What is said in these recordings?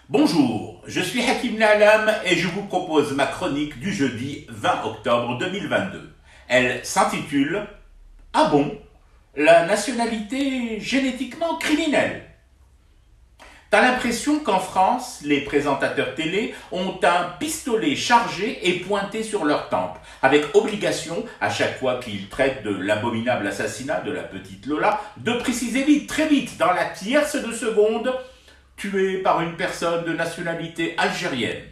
Bonjour, je suis Hakim Laalam et je vous propose ma chronique du jeudi 20 octobre 2022. Elle s'intitule « Ah bon, la nationalité génétiquement criminelle ?» T'as l'impression qu'en France, les présentateurs télé ont un pistolet chargé et pointé sur leur tempe, avec obligation, à chaque fois qu'ils traitent de l'abominable assassinat de la petite Lola, de préciser vite, très vite, dans la tierce de seconde, tué par une personne de nationalité algérienne.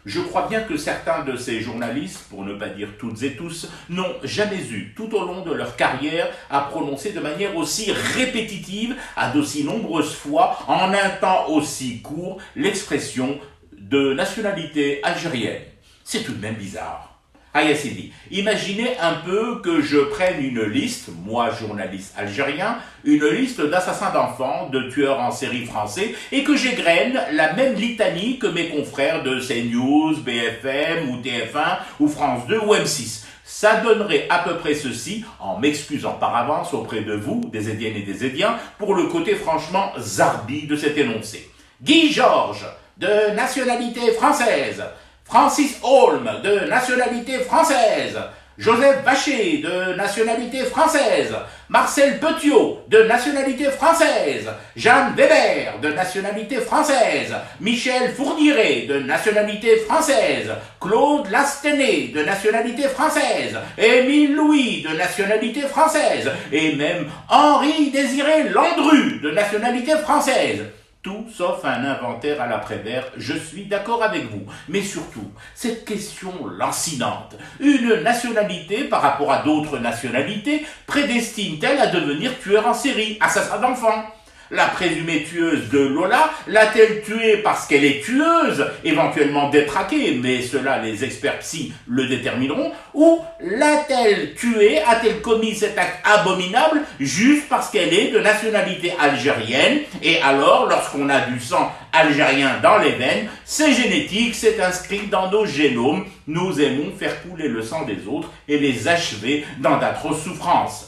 Je crois bien que certains de ces journalistes, pour ne pas dire toutes et tous, n'ont jamais eu, tout au long de leur carrière, à prononcer de manière aussi répétitive, à d'aussi nombreuses fois, en un temps aussi court, l'expression de nationalité algérienne. C'est tout de même bizarre. Aya Sidi, imaginez un peu que je prenne une liste, moi journaliste algérien, une liste d'assassins d'enfants, de tueurs en série français, et que j'égrène la même litanie que mes confrères de CNews, BFM, ou TF1, ou France 2, ou M6. Ça donnerait à peu près ceci, en m'excusant par avance auprès de vous, des Édiennes et des Édiens, pour le côté franchement zarbi de cet énoncé. Guy Georges, de nationalité française. Francis Holm, de nationalité française. Joseph Vacher, de nationalité française. Marcel Petiot, de nationalité française. Jeanne Weber, de nationalité française. Michel Fourniret, de nationalité française. Claude Lastenay, de nationalité française. Émile Louis, de nationalité française. Et même Henri Désiré Landru, de nationalité française. Tout sauf un inventaire à l'après-vert, je suis d'accord avec vous. Mais surtout, cette question lancinante, une nationalité par rapport à d'autres nationalités, prédestine-t-elle à devenir tueur en série, assassin d'enfants ? La présumée tueuse de Lola l'a-t-elle tuée parce qu'elle est tueuse, éventuellement détraquée, mais cela les experts psy le détermineront, ou l'a-t-elle tuée, a-t-elle commis cet acte abominable juste parce qu'elle est de nationalité algérienne, et alors, lorsqu'on a du sang algérien dans les veines, c'est génétique, c'est inscrit dans nos génomes, nous aimons faire couler le sang des autres et les achever dans d'atroces souffrances.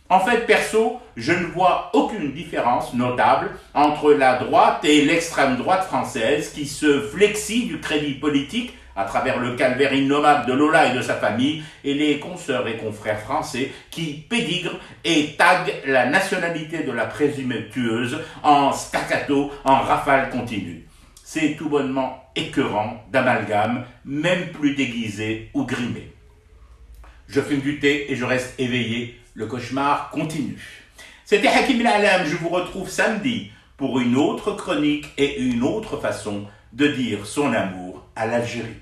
En fait, perso, je ne vois aucune différence notable entre la droite et l'extrême droite française qui se flexit du crédit politique à travers le calvaire innommable de Lola et de sa famille, et les consoeurs et confrères français qui pédigrent et taguent la nationalité de la présumée tueuse en staccato, en rafale continue. C'est tout bonnement écœurant d'amalgame, même plus déguisé ou grimé. Je fume du thé et je reste éveillé. Le cauchemar continue. C'était Hakim Laalam, je vous retrouve samedi pour une autre chronique et une autre façon de dire son amour à l'Algérie.